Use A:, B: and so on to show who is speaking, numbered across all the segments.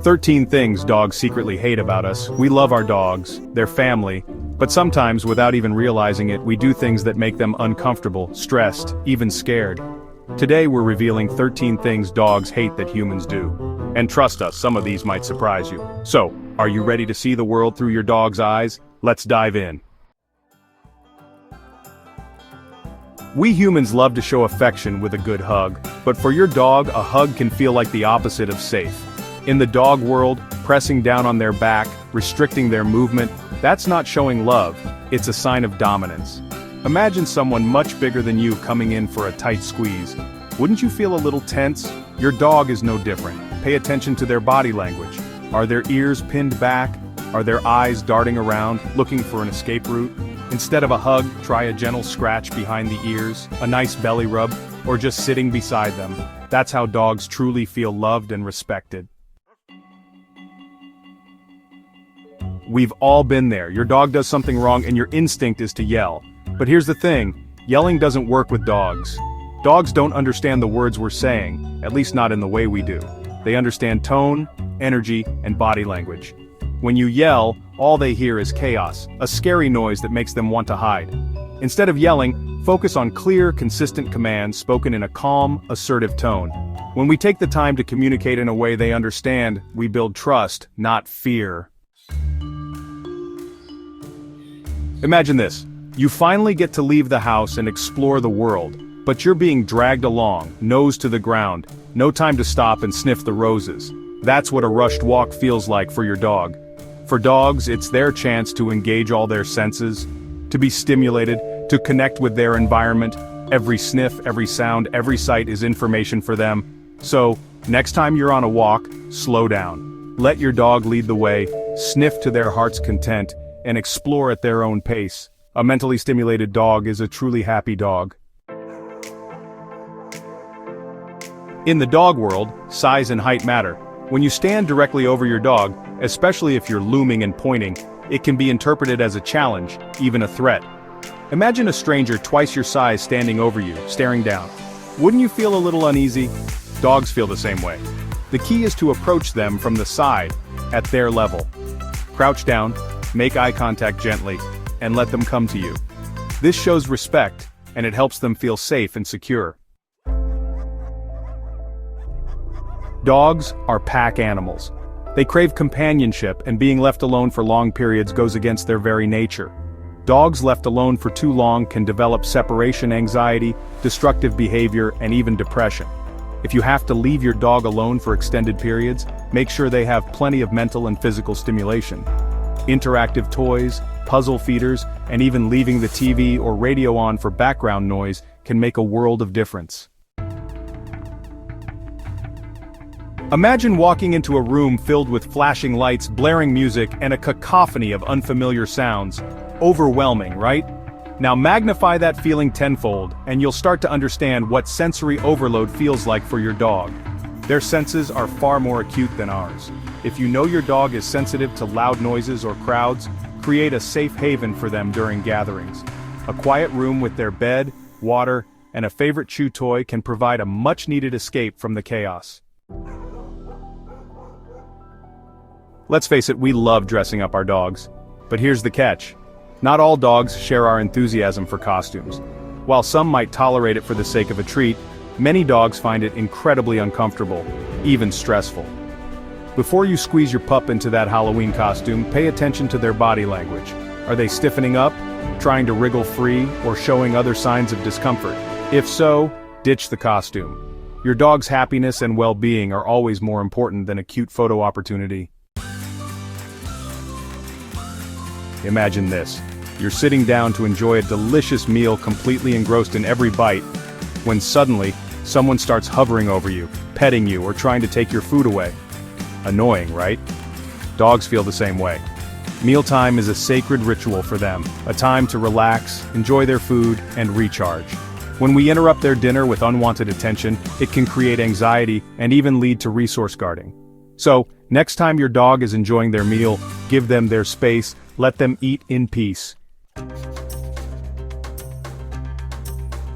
A: 13 things dogs secretly hate about us. We love our dogs, their family, but sometimes, without even realizing it, we do things that make them uncomfortable, stressed, even scared. Today we're revealing 13 things dogs hate that humans do. And trust us, some of these might surprise you. So, are you ready to see the world through your dog's eyes? Let's dive in. We humans love to show affection with a good hug, but for your dog, a hug can feel like the opposite of safe. In the dog world, pressing down on their back, restricting their movement, that's not showing love, it's a sign of dominance. Imagine someone much bigger than you coming in for a tight squeeze. Wouldn't you feel a little tense? Your dog is no different. Pay attention to their body language. Are their ears pinned back? Are their eyes darting around, looking for an escape route? Instead of a hug, try a gentle scratch behind the ears, a nice belly rub, or just sitting beside them. That's how dogs truly feel loved and respected. We've all been there. Your dog does something wrong and your instinct is to yell. But here's the thing, yelling doesn't work with dogs. Dogs don't understand the words we're saying, at least not in the way we do. They understand tone, energy, and body language. When you yell, all they hear is chaos, a scary noise that makes them want to hide. Instead of yelling, focus on clear, consistent commands spoken in a calm, assertive tone. When we take the time to communicate in a way they understand, we build trust, not fear. Imagine this. You finally get to leave the house and explore the world, but you're being dragged along, nose to the ground, no time to stop and sniff the roses. That's what a rushed walk feels like for your dog. For dogs, it's their chance to engage all their senses, to be stimulated, to connect with their environment. Every sniff, every sound, every sight is information for them. So, next time you're on a walk, slow down. Let your dog lead the way, sniff to their heart's content, and explore at their own pace. A mentally stimulated dog is a truly happy dog. In the dog world, size and height matter. When you stand directly over your dog, especially if you're looming and pointing, it can be interpreted as a challenge, even a threat. Imagine a stranger twice your size standing over you, staring down. Wouldn't you feel a little uneasy? Dogs feel the same way. The key is to approach them from the side, at their level. Crouch down, make eye contact gently, and let them come to you. This shows respect, and it helps them feel safe and secure. Dogs are pack animals. They crave companionship, and being left alone for long periods goes against their very nature. Dogs left alone for too long can develop separation anxiety, destructive behavior, and even depression. If you have to leave your dog alone for extended periods, make sure they have plenty of mental and physical stimulation. Interactive toys, puzzle feeders, and even leaving the TV or radio on for background noise can make a world of difference. Imagine walking into a room filled with flashing lights, blaring music, and a cacophony of unfamiliar sounds. Overwhelming, right? Now magnify that feeling tenfold, and you'll start to understand what sensory overload feels like for your dog. Their senses are far more acute than ours. If you know your dog is sensitive to loud noises or crowds, create a safe haven for them during gatherings. A quiet room with their bed, water, and a favorite chew toy can provide a much-needed escape from the chaos. Let's face it, we love dressing up our dogs. But here's the catch. Not all dogs share our enthusiasm for costumes. While some might tolerate it for the sake of a treat, many dogs find it incredibly uncomfortable, even stressful. Before you squeeze your pup into that Halloween costume, pay attention to their body language. Are they stiffening up, trying to wriggle free, or showing other signs of discomfort? If so, ditch the costume. Your dog's happiness and well-being are always more important than a cute photo opportunity. Imagine this. You're sitting down to enjoy a delicious meal completely engrossed in every bite, when suddenly, someone starts hovering over you, petting you, or trying to take your food away. Annoying, right? Dogs feel the same way. Mealtime is a sacred ritual for them, a time to relax, enjoy their food, and recharge. When we interrupt their dinner with unwanted attention, it can create anxiety and even lead to resource guarding. So, next time your dog is enjoying their meal, give them their space, let them eat in peace.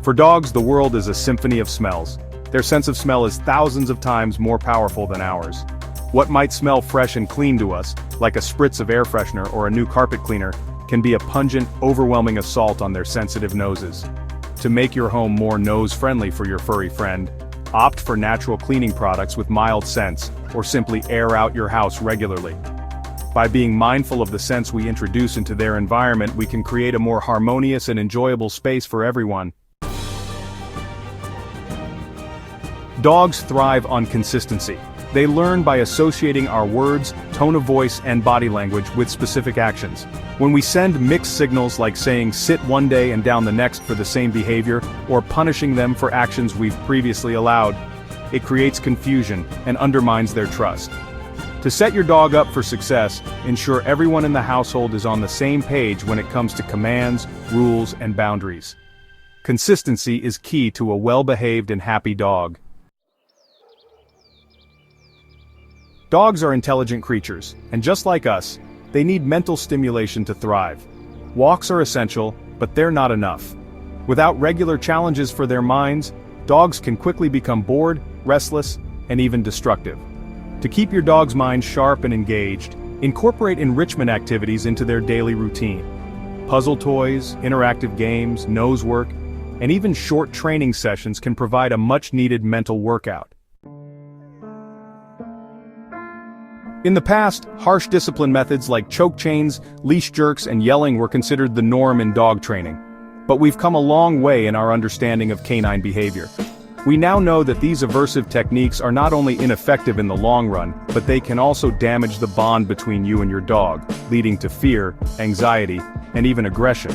A: For dogs, the world is a symphony of smells. Their sense of smell is thousands of times more powerful than ours. What might smell fresh and clean to us, like a spritz of air freshener or a new carpet cleaner, can be a pungent, overwhelming assault on their sensitive noses. To make your home more nose-friendly for your furry friend, opt for natural cleaning products with mild scents, or simply air out your house regularly. By being mindful of the scents we introduce into their environment, we can create a more harmonious and enjoyable space for everyone. Dogs thrive on consistency. They learn by associating our words, tone of voice, and body language with specific actions. When we send mixed signals like saying sit one day and down the next for the same behavior, or punishing them for actions we've previously allowed, it creates confusion and undermines their trust. To set your dog up for success, ensure everyone in the household is on the same page when it comes to commands, rules, and boundaries. Consistency is key to a well-behaved and happy dog. Dogs are intelligent creatures, and just like us, they need mental stimulation to thrive. Walks are essential, but they're not enough. Without regular challenges for their minds, dogs can quickly become bored, restless, and even destructive. To keep your dog's mind sharp and engaged, incorporate enrichment activities into their daily routine. Puzzle toys, interactive games, nose work, and even short training sessions can provide a much-needed mental workout. In the past, harsh discipline methods like choke chains, leash jerks, and yelling were considered the norm in dog training. But we've come a long way in our understanding of canine behavior. We now know that these aversive techniques are not only ineffective in the long run, but they can also damage the bond between you and your dog, leading to fear, anxiety, and even aggression.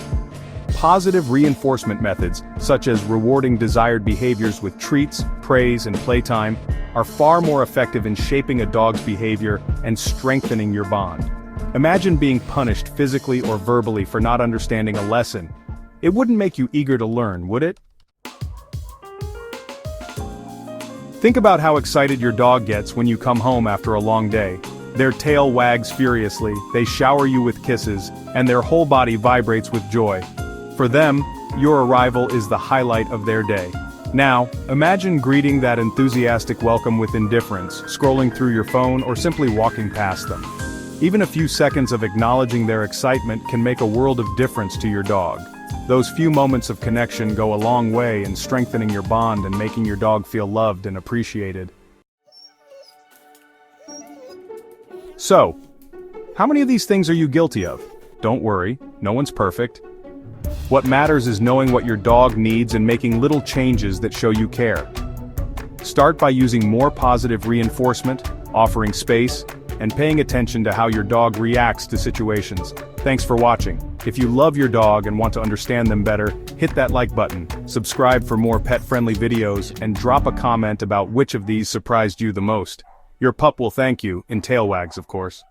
A: Positive reinforcement methods, such as rewarding desired behaviors with treats, praise, and playtime, are far more effective in shaping a dog's behavior and strengthening your bond. Imagine being punished physically or verbally for not understanding a lesson. It wouldn't make you eager to learn, would it? Think about how excited your dog gets when you come home after a long day. Their tail wags furiously, they shower you with kisses, and their whole body vibrates with joy. For them, your arrival is the highlight of their day. Now, imagine greeting that enthusiastic welcome with indifference, scrolling through your phone, or simply walking past them. Even a few seconds of acknowledging their excitement can make a world of difference to your dog. Those few moments of connection go a long way in strengthening your bond and making your dog feel loved and appreciated. So, how many of these things are you guilty of? Don't worry, no one's perfect. What matters is knowing what your dog needs and making little changes that show you care. Start by using more positive reinforcement, offering space, and paying attention to how your dog reacts to situations. Thanks for watching. If you love your dog and want to understand them better, hit that like button, subscribe for more pet-friendly videos, and drop a comment about which of these surprised you the most. Your pup will thank you, in tail wags of course.